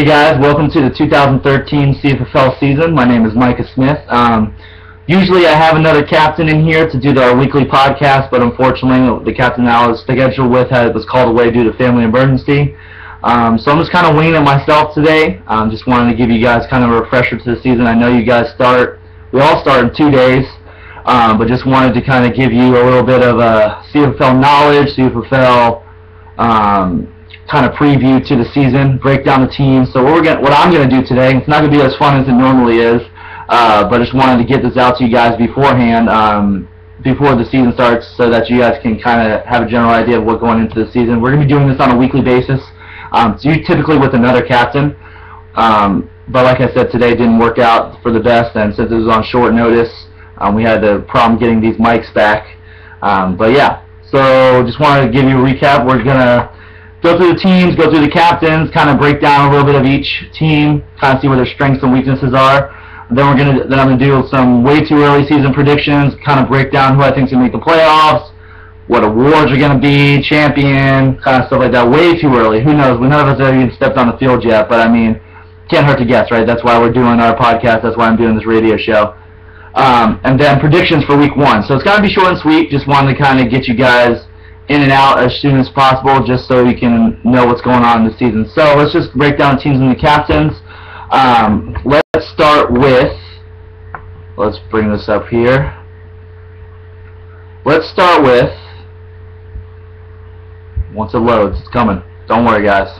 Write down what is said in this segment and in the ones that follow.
Hey guys, welcome to the 2013 CFFL season. My name is Micah Smith. Usually I have another captain in here to do our weekly podcast, but unfortunately the captain I was scheduled with was called away due to family emergency. So I'm just kind of winging it myself today. Just wanted to give you guys kind of a refresher to the season. I know you guys we all start in 2 days, but just wanted to kind of give you a little bit of CFFL knowledge, CFFL kind of preview to the season, break down the team. So what I'm going to do today, it's not going to be as fun as it normally is, but just wanted to get this out to you guys beforehand, before the season starts, so that you guys can kind of have a general idea of what's going into the season. We're going to be doing this on a weekly basis, so typically with another captain. But like I said, today didn't work out for the best, and since it was on short notice, we had the problem getting these mics back. But yeah, so just wanted to give you a recap. We're going to go through the teams, go through the captains, kind of break down a little bit of each team, kind of see where their strengths and weaknesses are. Then I'm gonna do some way too early season predictions, kind of break down who I think is gonna make the playoffs, what awards are gonna be, champion, kind of stuff like that. Way too early. Who knows? None of us have even stepped on the field yet, but I mean, can't hurt to guess, right? That's why we're doing our podcast. That's why I'm doing this radio show. And then predictions for week 1. So it's gotta be short and sweet. Just wanted to kind of get you guys in and out as soon as possible, just so you can know what's going on in the season. So let's just break down the teams and the captains. Let's start with, let's bring this up here. Let's start with, once it loads, it's coming. Don't worry, guys.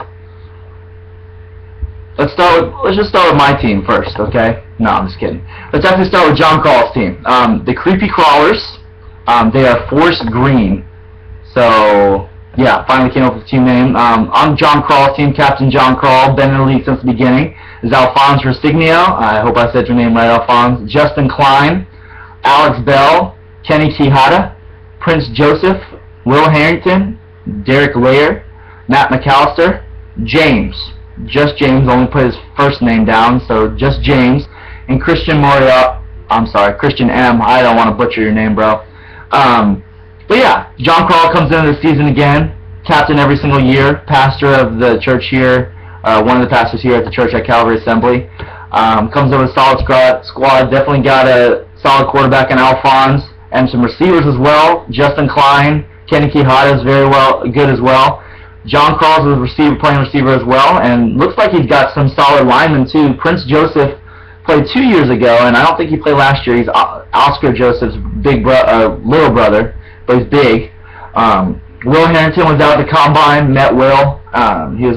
Let's just start with my team first, okay? No, I'm just kidding. Let's actually start with John Crawl's team. The Creepy Crawlers, they are Forest Green. So, yeah, finally came up with the team name. On John Crawl's team, Captain John Crawl, been in the league since the beginning, is Alphonse Restignio. I hope I said your name right, Alphonse. Justin Klein, Alex Bell, Kenny Quijada, Prince Joseph, Will Harrington, Derek Layer, Matt McAllister, James. Just James, only put his first name down, so just James. And Christian M. I don't want to butcher your name, bro. But yeah, John Crawl comes into the season again, captain every single year, pastor of the church here, one of the pastors here at the church at Calvary Assembly. Comes in with a solid squad, definitely got a solid quarterback in Alphonse, and some receivers as well. Justin Klein, Kenny Quijada is good as well. John Crawl's playing receiver as well, and looks like he's got some solid linemen too. Prince Joseph played 2 years ago, and I don't think he played last year. He's Oscar Joseph's little brother, but he's big. Will Harrington was out at the combine, met Will. He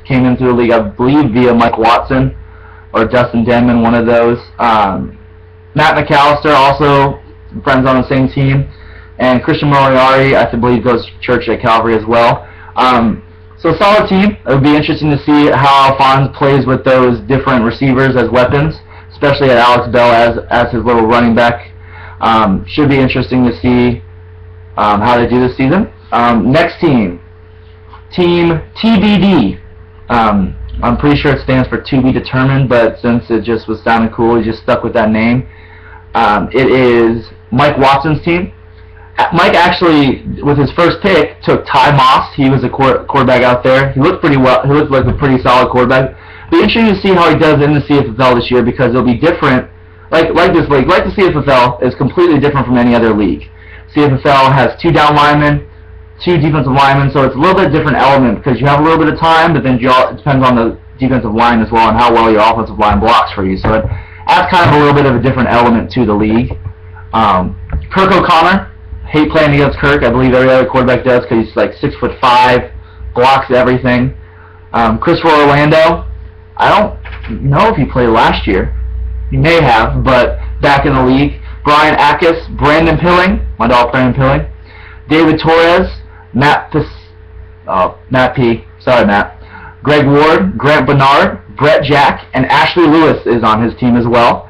came into the league, I believe, via Mike Watson or Dustin Denman, one of those. Matt McAllister, also friends on the same team. And Christian Moriarty, I believe, goes to church at Calvary as well. So a solid team. It would be interesting to see how Alphonse plays with those different receivers as weapons, especially at Alex Bell as his little running back. Should be interesting to see how they do this season. Next team, Team TBD. I'm pretty sure it stands for to be determined, but since it just was sounding cool, he just stuck with that name. It is Mike Watson's team. Mike actually, with his first pick, took Ty Moss. He was a quarterback out there. He looked pretty well. He looked like a pretty solid quarterback. Be interesting to see how he does in the CFFL this year, because it'll be different. Like this league, like the CFFL, is completely different from any other league. CFFL has 2 down linemen, 2 defensive linemen, so it's a little bit different element because you have a little bit of time, but then it depends on the defensive line as well and how well your offensive line blocks for you. So it adds kind of a little bit of a different element to the league. Kirk O'Connor, hate playing against Kirk. I believe every other quarterback does because he's like 6'5", blocks everything. Christopher Orlando, I don't know if he played last year. He may have, but back in the league. Brian Ackus, Brandon Pilling, my dog Brandon Pilling. David Torres, Matt P. Sorry, Matt. Greg Ward, Grant Bernard, Brett Jack, and Ashley Lewis is on his team as well.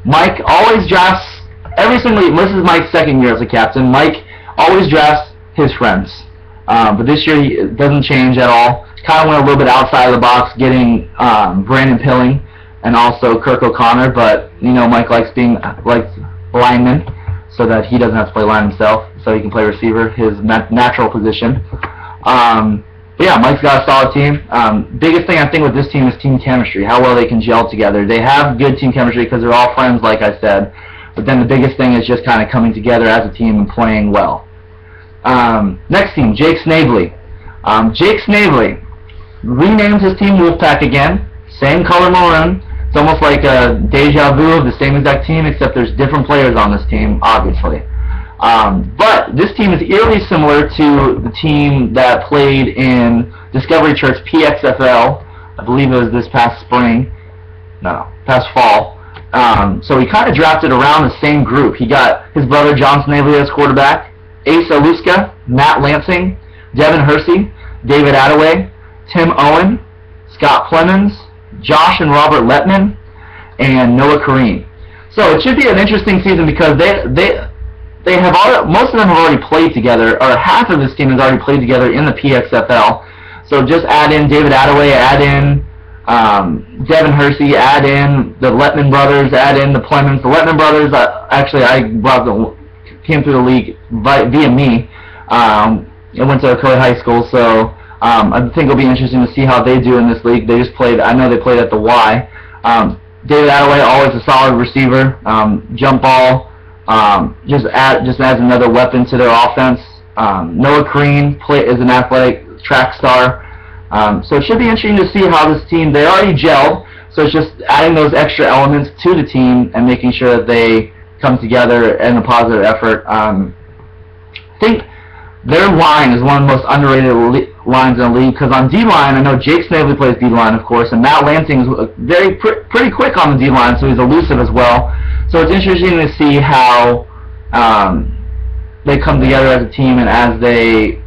Mike always drafts every single year. This is Mike's second year as a captain. Mike always drafts his friends, but this year it doesn't change at all. Kind of went a little bit outside of the box, getting Brandon Pilling and also Kirk O'Connor, but you know Mike likes lineman, so that he doesn't have to play line himself, so he can play receiver, his natural position. But yeah, Mike's got a solid team. Biggest thing I think with this team is team chemistry, how well they can gel together. They have good team chemistry because they're all friends, like I said. But then the biggest thing is just kind of coming together as a team and playing well. Next team, Jake Snavely. Jake Snavely renamed his team Wolfpack again. Same color maroon. It's almost like a deja vu of the same exact team, except there's different players on this team, obviously. But this team is eerily similar to the team that played in Discovery Church PXFL. I believe it was this past spring. No, past fall. So he kind of drafted around the same group. He got his brother John Snavely as quarterback, Ace Aluska, Matt Lansing, Devin Hersey, David Attaway, Tim Owen, Scott Clemens, Josh and Robert Letman, and Noah Kareem. So it should be an interesting season because they have most of them have already played together, or half of this team has already played together in the PXFL. So just add in David Attaway, add in Devin Hersey, add in the Letman brothers, add in the Clemens. The Letman brothers, actually, came through the league via me. I went to Ocoee High School, so I think it'll be interesting to see how they do in this league. They just played. I know they played at the Y. David Attaway, always a solid receiver, jump ball. Just adds another weapon to their offense. Noah Kareem is an athletic track star. So it should be interesting to see how this team, they already gelled, so it's just adding those extra elements to the team and making sure that they come together in a positive effort. I think their line is one of the most underrated lines in the league, because on D-line, I know Jake Snavely plays D-line, of course, and Matt Lansing is pretty quick on the D-line, so he's elusive as well. So it's interesting to see how they come together as a team and as the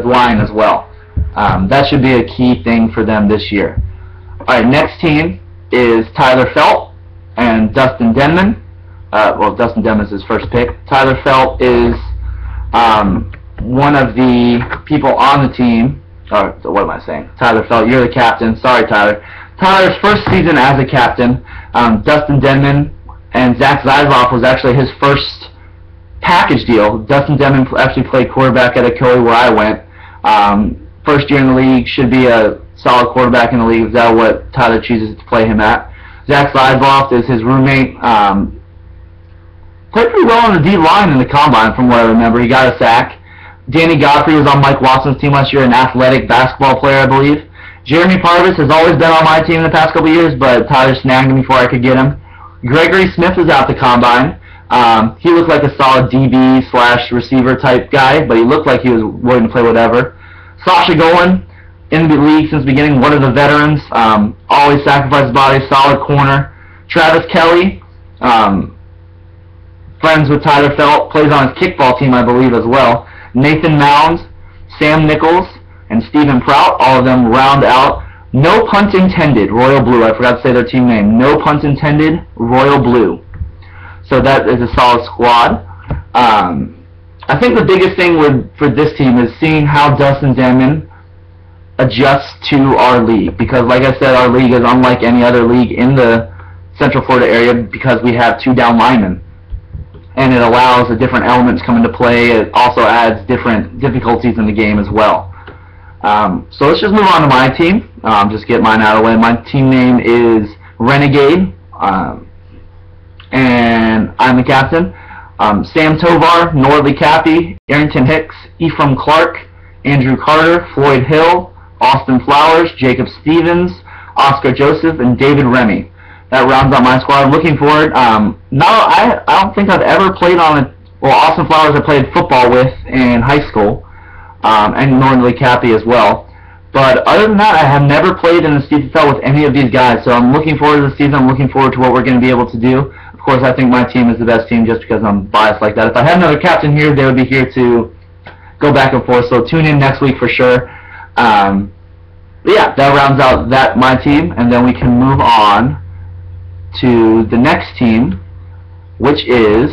line as well. That should be a key thing for them this year. Alright, next team is Tyler Felt and Dustin Denman. Well, Dustin Denman's his first pick. Tyler Felt is one of the people on the team. Or, what am I saying? Tyler Felt, you're the captain. Sorry, Tyler. Tyler's first season as a captain. Dustin Denman and Zach Zeisloff was actually his first package deal. Dustin Denman actually played quarterback at Ocoee where I went. First year in the league, should be a solid quarterback in the league. Is that what Tyler chooses to play him at? Zach Zeisloff is his roommate. Played pretty well on the D-line in the combine from what I remember. He got a sack. Danny Godfrey was on Mike Watson's team last year, an athletic basketball player, I believe. Jeremy Parvis has always been on my team in the past couple of years, but Tyler snagged him before I could get him. Gregory Smith was out the combine. He looked like a solid DB/receiver type guy, but he looked like he was willing to play whatever. Sasha Golan, in the league since the beginning, one of the veterans, always sacrifices body, solid corner. Travis Kelly, friends with Tyler Felt, plays on his kickball team, I believe, as well. Nathan Mounds, Sam Nichols, and Stephen Prout, all of them round out. No punt intended, Royal Blue. I forgot to say their team name. No punt intended, Royal Blue. So that is a solid squad. I think the biggest thing for this team is seeing how Dustin Denman adjusts to our league. Because, like I said, our league is unlike any other league in the Central Florida area because we have 2 down linemen. And it allows the different elements come into play. It also adds different difficulties in the game as well. So let's just move on to my team. Just get mine out of the way. My team name is Renegade. And I'm the captain. Sam Tovar, Nordley Cappy, Arrington Hicks, Ephraim Clark, Andrew Carter, Floyd Hill, Austin Flowers, Jacob Stevens, Oscar Joseph, and David Remy. That rounds out my squad. I'm looking forward. I don't think I've ever played on a... Well, Austin Flowers I played football with in high school, and Nordley Cappy as well. But other than that, I have never played in the CFFL with any of these guys, so I'm looking forward to the season. I'm looking forward to what we're going to be able to do. Of course, I think my team is the best team just because I'm biased like that. If I had another captain here, they would be here to go back and forth, so tune in next week for sure. But yeah, that rounds out my team, and then we can move on to the next team, which is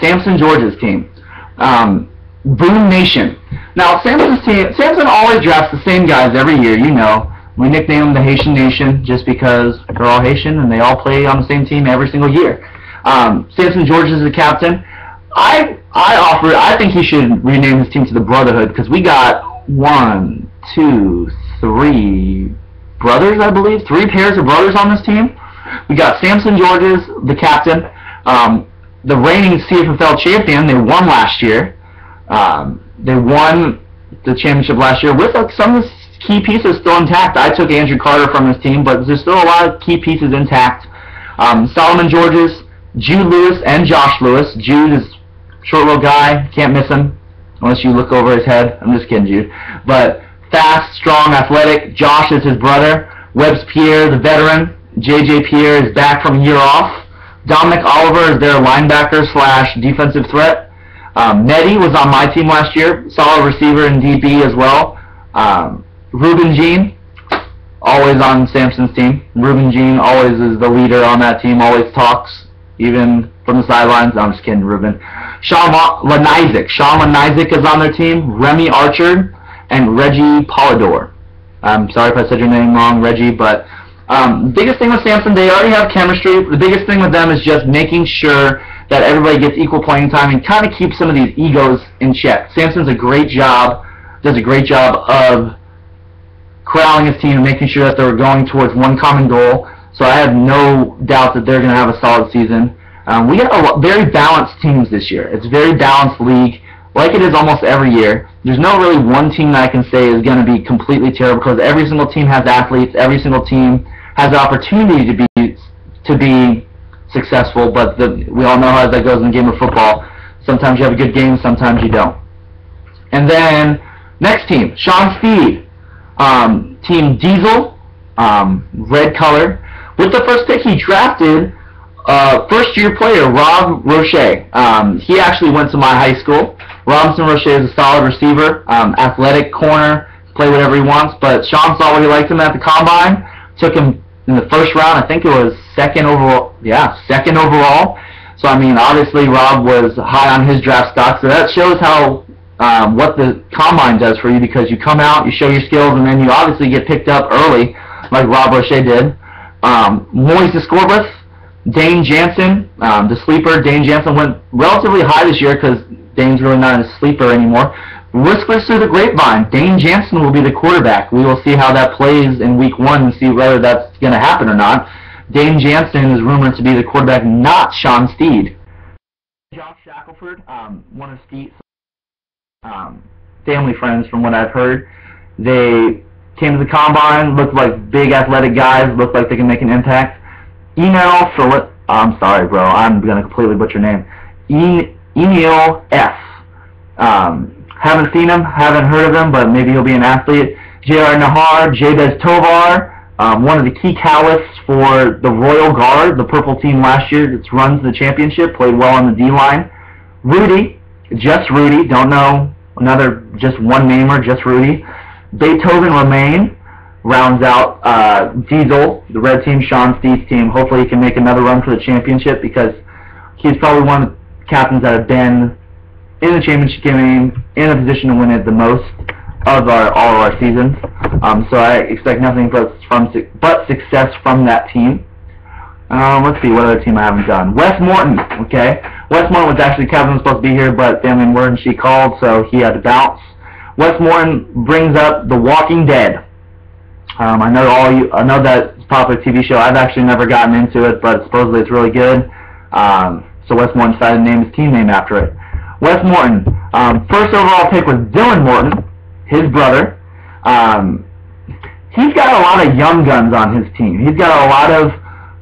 Samson George's team. Boone Nation. Now, Samson always drafts the same guys every year, you know. We nickname them the Haitian Nation just because they're all Haitian and they all play on the same team every single year. Samson George is the captain. I think he should rename his team to the Brotherhood, because we got 1, 2, 3 brothers, I believe, 3 pairs of brothers on this team. We got Samson Georges, the captain, the reigning CFFL champion. They won last year. They won the championship last year with some of the key pieces still intact. I took Andrew Carter from his team, but there's still a lot of key pieces intact. Solomon Georges, Jude Lewis, and Josh Lewis. Jude is a short little guy, can't miss him unless you look over his head. I'm just kidding, Jude. But fast, strong, athletic. Josh is his brother. Webbs Pierre, the veteran. JJ Pierre is back from a year off. Dominic Oliver is their linebacker / defensive threat. Nettie was on my team last year, solid receiver and DB as well. Ruben Jean, always on Sampson's team. Ruben Jean always is the leader on that team, always talks, even from the sidelines. I'm just kidding, Ruben. Sean Lanizik is on their team. Remy Archer and Reggie Polidor. I'm sorry if I said your name wrong, Reggie, but the biggest thing with Sampson, they already have chemistry. The biggest thing with them is just making sure that everybody gets equal playing time and kind of keep some of these egos in check. Sampson's does a great job of corralling his team and making sure that they're going towards one common goal. So I have no doubt that they're going to have a solid season. We got very balanced teams this year. It's a very balanced league, like it is almost every year. There's no really one team that I can say is going to be completely terrible, because every single team has athletes. Every single team has the opportunity to be successful, but we all know how that goes in the game of football. Sometimes you have a good game, sometimes you don't. And then next team, Sean Steed, Team Diesel, red color. With the first pick, he drafted first-year player Rob Roche. He actually went to my high school. Robinson Roche is a solid receiver, athletic corner, play whatever he wants. But Sean saw what he liked him at the combine, took him in the first round. I think it was second overall. Yeah, second overall. So I mean, obviously Rob was high on his draft stock. So that shows how what the combine does for you, because you come out, you show your skills, and then you obviously get picked up early, like Rob Roche did. Moise Scorbus, Dane Jansen, the sleeper. Dane Jansen went relatively high this year because Dane's really not a sleeper anymore. Whispers through the grapevine, Dane Jansen will be the quarterback. We will see how that plays in week 1 and see whether that's going to happen or not. Dane Jansen is rumored to be the quarterback, not Sean Steed. Josh Shackelford, one of Steed's family friends from what I've heard. They came to the combine, looked like big athletic guys, looked like they can make an impact. I'm sorry, bro, I'm going to completely butcher your name. Emil F. Haven't seen him, haven't heard of him, but maybe he'll be an athlete. J.R. Nahar, Jabez Tovar, one of the key caliphs for the Royal Guard, the purple team last year that runs the championship, played well on the D-line. Rudy, just Rudy, don't know just one namer, just Rudy. Beethoven Romaine rounds out Diesel, the red team, Sean Steed's team. Hopefully he can make another run for the championship, because he's probably one of the captains that have been in the championship game, in a position to win it the most of all of our seasons. So I expect nothing but success from that team. Let's see, what other team I haven't done. Wes Morton, okay. Wes Morton was actually captain, supposed to be here, but family emergency called, so he had to bounce. Wes Morton brings up The Walking Dead. I know that it's a popular TV show. I've actually never gotten into it, but supposedly it's really good. So Wes Morton decided to name his team name after it. Wes Morton, first overall pick was Dylan Morton, his brother. He's got a lot of young guns on his team. He's got a lot of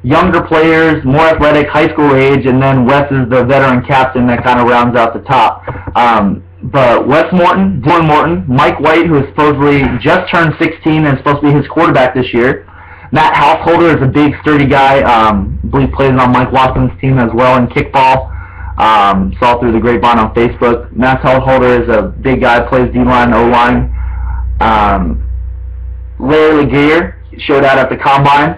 younger players, more athletic, high school age, and then Wes is the veteran captain that kind of rounds out the top. But Wes Morton, Dylan Morton, Mike White, who is supposedly just turned 16 and is supposed to be his quarterback this year. Matt Householder is a big, sturdy guy. I believe plays on Mike Watson's team as well in kickball. Saw through the grapevine on Facebook. Matt Householder is a big guy, plays D-line, O-line. Larry Legear showed out at the combine.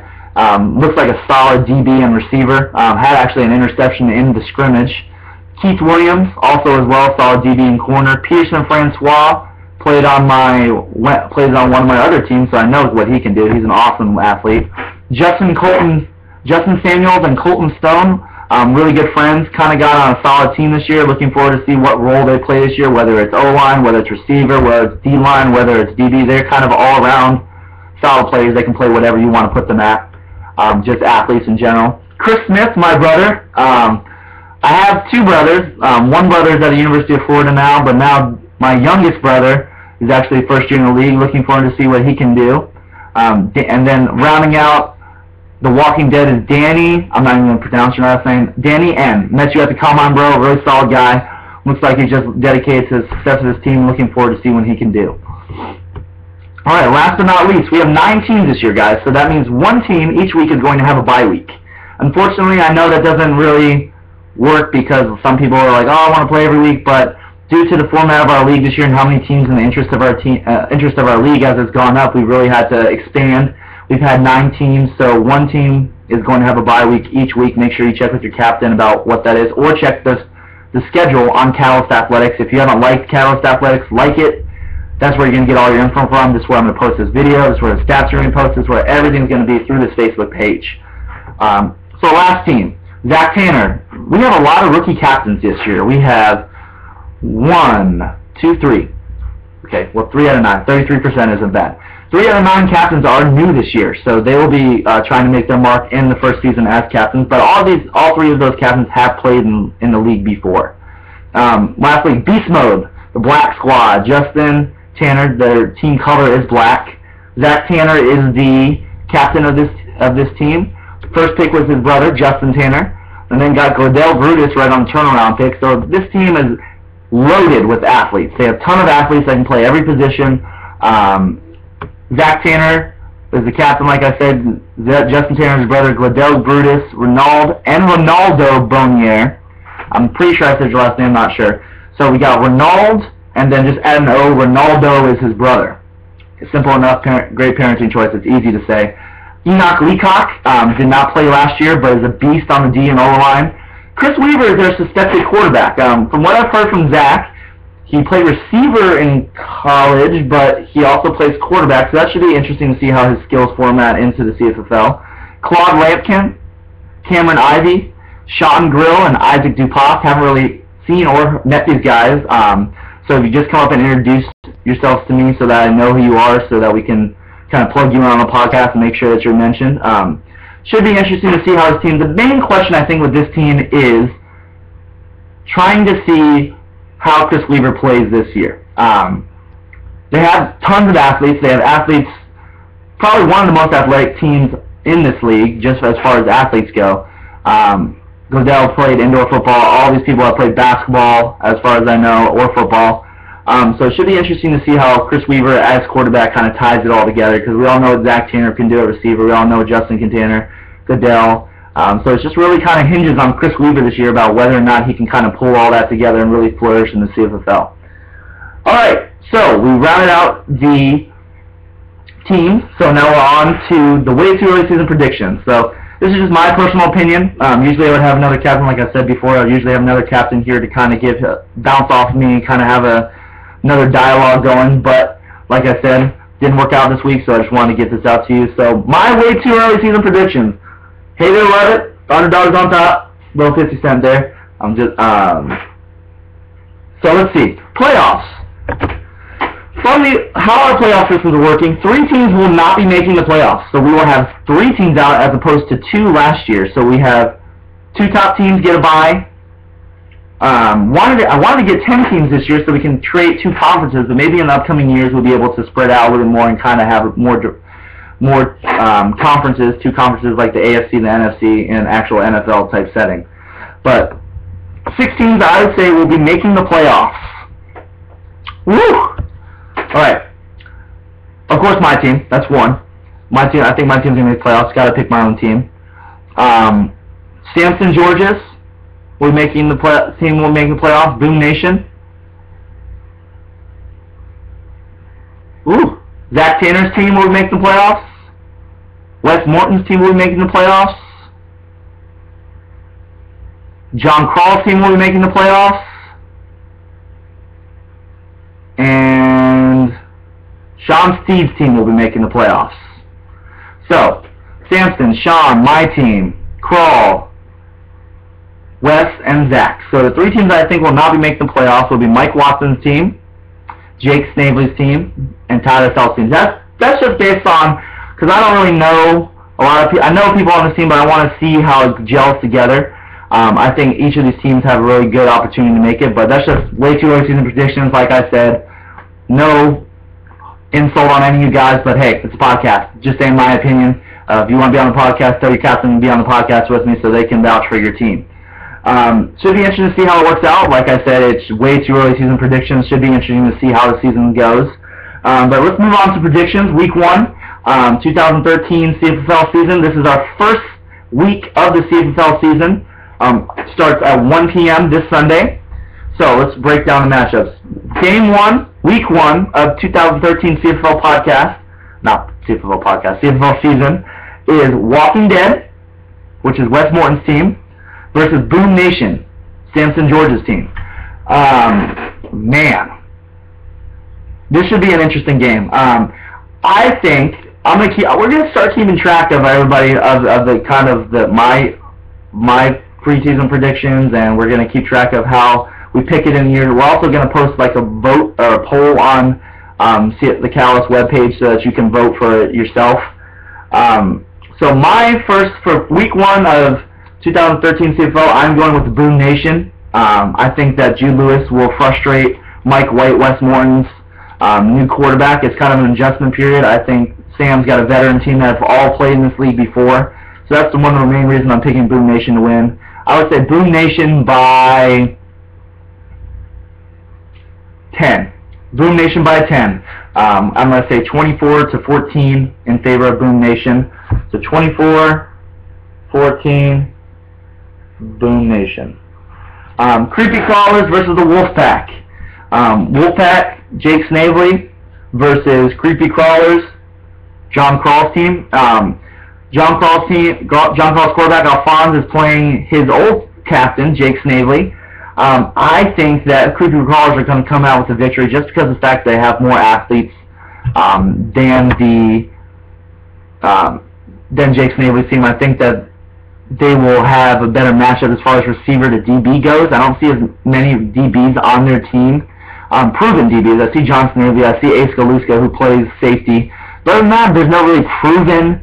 Looks like a solid DB and receiver. Had actually an interception in the scrimmage. Keith Williams, also as well, solid DB and corner. Pearson Francois plays on one of my other teams, so I know what he can do. He's an awesome athlete. Justin Samuels and Colton Stone, Really good friends. Kind of got on a solid team this year. Looking forward to see what role they play this year, whether it's O-line, whether it's receiver, whether it's D-line, whether it's DB. They're kind of all-around solid players. They can play whatever you want to put them at. Just athletes in general. Chris Smith, my brother. I have two brothers. One brother is at the University of Florida now, but now my youngest brother is actually first year in the league. Looking forward to see what he can do. And then rounding out The Walking Dead is Danny. I'm not even going to pronounce your last name. Danny N. Met you at the Combine, bro. Really solid guy. Looks like he just dedicates his success to his team. Looking forward to see what he can do. All right, last but not least, we have 9 teams this year, guys. So that means one team each week is going to have a bye week. Unfortunately, I know that doesn't really work because some people are like, oh, I want to play every week. But due to the format of our league this year and how many teams in the interest of our league as it's gone up, we really had to expand. We've had 9 teams, so one team is going to have a bye week each week. Make sure you check with your captain about what that is, or check the schedule on Catalyst Athletics. If you haven't liked Catalyst Athletics, like it. That's where you're going to get all your info from. This is where I'm going to post this video. This is where the stats are going to post. This is where everything's going to be through this Facebook page. So last team, Zach Tanner. We have a lot of rookie captains this year. We have 1, 2, 3. Okay, well, 3 out of 9. 33% isn't bad. 3 out of 9 captains are new this year, so they will be trying to make their mark in the first season as captains. But all 3 of those captains have played in the league before. Lastly, Beast Mode, the Black Squad. Justin Tanner, their team color is black. Zach Tanner is the captain of this team. First pick was his brother, Justin Tanner, and then got Gladell Brutus right on the turnaround pick. So this team is loaded with athletes. They have a ton of athletes that can play every position. Zach Tanner is the captain, like I said. Justin Tanner's brother, Gladell Brutus, Ronaldo Bonier. I'm pretty sure I said your last name, not sure. So we got Ronald, and then just add an O. Ronaldo is his brother. It's simple enough, great parenting choice. It's easy to say. Enoch Leacock did not play last year, but is a beast on the D and O line. Chris Weaver is their suspected quarterback. From what I've heard from Zach, he played receiver in college, but he also plays quarterback, so that should be interesting to see how his skills format into the CFFL. Claude Lampkin, Cameron Ivey, Sean Grill, and Isaac Dupas. Haven't really seen or met these guys. So if you just come up and introduce yourselves to me so that I know who you are, so that we can kind of plug you in on the podcast and make sure that you're mentioned. Should be interesting to see how this team, the main question I think with this team is trying to see how Chris Weaver plays this year. They have tons of athletes. They have athletes, probably one of the most athletic teams in this league, just as far as athletes go. Gladell played indoor football. All these people have played basketball, as far as I know, or football. So it should be interesting to see how Chris Weaver, as quarterback, kind of ties it all together, because we all know what Zach Tanner can do at receiver. We all know what Justin Tanner, Gladell. So it just really kind of hinges on Chris Weaver this year about whether or not he can kind of pull all that together and really flourish in the CFFL. All right, so we rounded out the teams. So now we're on to the way too early season predictions. So this is just my personal opinion. Usually I would have another captain, like I said before. I would usually have another captain here to kind of bounce off of me, kind of have another dialogue going. But like I said, didn't work out this week, so I just wanted to get this out to you. So my way too early season predictions. Hate it or love it, underdogs on top, little 50 cent there. I'm just, so let's see. Playoffs. Funny how our playoff systems are working. 3 teams will not be making the playoffs, so we will have 3 teams out as opposed to 2 last year. So we have 2 top teams get a bye. I wanted to get 10 teams this year so we can create 2 conferences, but maybe in the upcoming years we'll be able to spread out a little more and kind of have more conferences, 2 conferences like the AFC and the NFC in an actual NFL type setting. But 6 teams I would say will be making the playoffs. Woo! Alright. Of course my team, that's 1. My team, I think my team's going to make the playoffs. Got to pick my own team. Samson Georges will be making the playoffs. Boom Nation. Ooh. Zach Tanner's team will be making the playoffs. Wes Morton's team will be making the playoffs. John Crawl's team will be making the playoffs. And Sean Steve's team will be making the playoffs. So, Samson, Sean, my team, Crawl, Wes, and Zach. So the three teams I think will not be making the playoffs will be Mike Watson's team, Jake Snavely's team, and Tyler Feld's team. That's just based on, because I don't really know a lot of people. I know people on this team, but I want to see how it gels together. I think each of these teams have a really good opportunity to make it, but that's just way too early season predictions. Like I said, no insult on any of you guys, but hey, it's a podcast. Just saying my opinion. If you want to be on the podcast, tell your captain to be on the podcast with me so they can vouch for your team. Should be interesting to see how it works out. Like I said, it's way too early season predictions. Should be interesting to see how the season goes. But let's move on to predictions. Week 1, 2013 CFFL season. This is our first week of the CFFL season. Starts at 1 p.m. this Sunday. So let's break down the matchups. Game 1, Week 1 of 2013 CFFL podcast, not CFFL podcast, CFFL season, is Walking Dead, which is Wes Morton's team, versus Boom Nation, Samson George's team. Man, this should be an interesting game. I think we're gonna start keeping track of everybody of the kind of my preseason predictions, and we're gonna keep track of how we pick it in here. We're also gonna post like a vote or a poll on the Callis webpage so that you can vote for it yourself. So my first for Week 1 of 2013 CFL, I'm going with the Boom Nation. I think that Jude Lewis will frustrate Mike White, Wes Morton's new quarterback. It's kind of an adjustment period. I think Sam's got a veteran team that have all played in this league before. So that's one of the main reasons I'm picking Boom Nation to win. I would say Boom Nation by 10. Boom Nation by 10. I'm going to say 24-14 in favor of Boom Nation. So 24-14, Boom Nation. Creepy Crawlers versus the Wolfpack. Wolfpack, Jake Snavely versus Creepy Crawlers, John Crawl's team. John Crawl's quarterback Alphonse is playing his old captain, Jake Snavely. I think that Creepy Crawlers are going to come out with a victory just because of the fact they have more athletes than Jake Snavely's team. I think that they will have a better matchup as far as receiver to DB goes. I don't see as many DBs on their team, proven DBs. I see John Snavely, I see Ace Galuska, who plays safety. But other than that, there's no really proven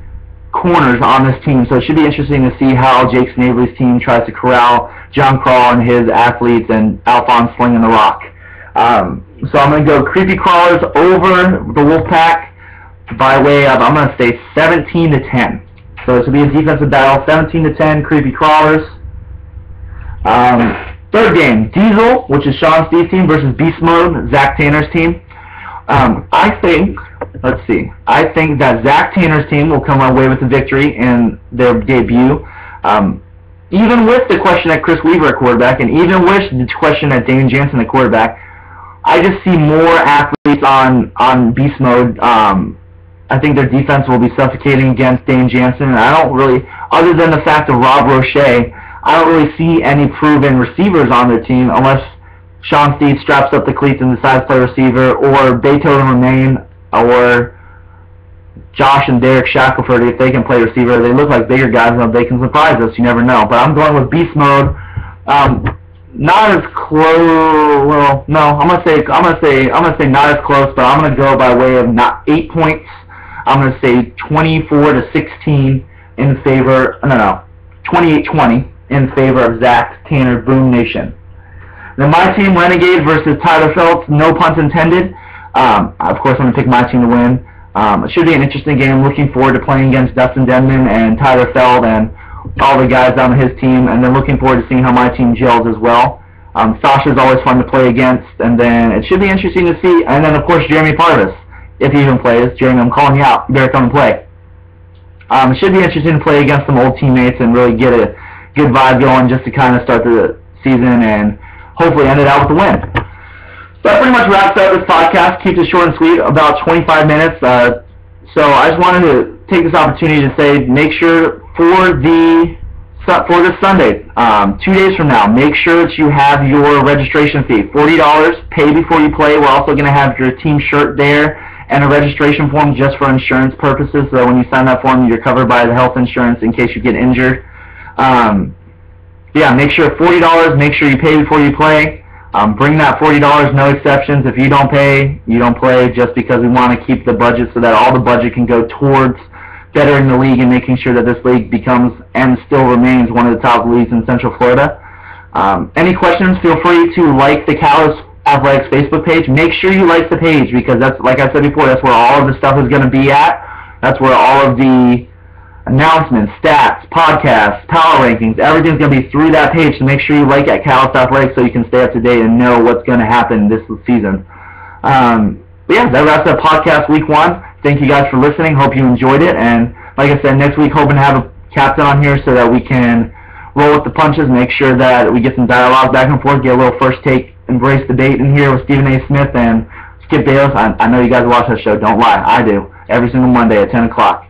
corners on this team, so it should be interesting to see how Jake Snavely's team tries to corral John Crawl and his athletes and Alphonse slinging the rock. So I'm going to go Creepy Crawlers over the Wolfpack by way of, I'm going to say 17-10. So this will be a defensive battle, 17-10, Creepy Crawlers. Third game, Diesel, which is Sean Steve's team, versus Beast Mode, Zach Tanner's team. I think that Zach Tanner's team will come away with the victory in their debut. Even with the question at Chris Weaver at quarterback, and even with the question at Dane Jansen at quarterback, I just see more athletes on Beast Mode. I think their defense will be suffocating against Dane Jansen, and I don't really, other than the fact of Rob Roche, I don't really see any proven receivers on their team unless Sean Steve straps up the cleats and decides to play receiver, or Beethoven Romaine, or Josh and Derek Shackelford, if they can play receiver. They look like bigger guys, and they can surprise us. You never know. But I'm going with Beast Mode. Not as close. Well, no, I'm gonna say not as close, but I'm gonna go by way of not 8 points. I'm gonna say 24-16 in favor. No, 28-20 in favor of Zach Tanner Boom Nation. Then my team, Renegade versus Tyler Phelps, no puns intended. Of course, I'm going to pick my team to win. It should be an interesting game. Looking forward to playing against Dustin Denman and Tyler Feld and all the guys on his team, and then looking forward to seeing how my team gels as well. Sasha's always fun to play against, and then it should be interesting to see. And then, of course, Jeremy Parvis, if he even plays. Jeremy, I'm calling you out. You better come and play. It should be interesting to play against some old teammates and really get a good vibe going just to kind of start the season and hopefully end it out with a win. So that pretty much wraps up this podcast. Keeps it short and sweet, about 25 minutes. So I just wanted to take this opportunity to say, make sure for this Sunday, 2 days from now, make sure that you have your registration fee, $40, pay before you play. We're also going to have your team shirt there and a registration form just for insurance purposes, so when you sign that form, you're covered by the health insurance in case you get injured. Yeah, make sure $40. Make sure you pay before you play. Bring that $40, no exceptions. If you don't pay, you don't play, just because we want to keep the budget so that all the budget can go towards bettering the league and making sure that this league becomes and still remains one of the top leagues in Central Florida. Any questions, feel free to like the Calais Athletics Facebook page. Make sure you like the page, because that's, like I said before, that's where all of the stuff is going to be at. That's where all of the announcements, stats, podcasts, power rankings, everything's going to be through that page. So make sure you like at Calais Athletics so you can stay up to date and know what's going to happen this season. But yeah, that wraps up podcast week 1. Thank you guys for listening. Hope you enjoyed it. And like I said, next week hoping to have a captain on here so that we can roll with the punches, make sure that we get some dialogue back and forth, get a little first take, embrace debate in here with Stephen A. Smith and Skip Bayless. I know you guys watch that show. Don't lie. I do. Every single Monday at 10 o'clock.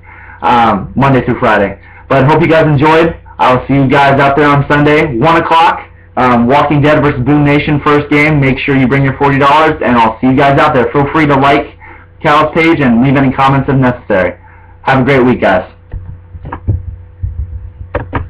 Monday through Friday. But I hope you guys enjoyed. I'll see you guys out there on Sunday, 1 o'clock. Walking Dead versus Boom Nation first game. Make sure you bring your $40, and I'll see you guys out there. Feel free to like Cal's page and leave any comments if necessary. Have a great week, guys.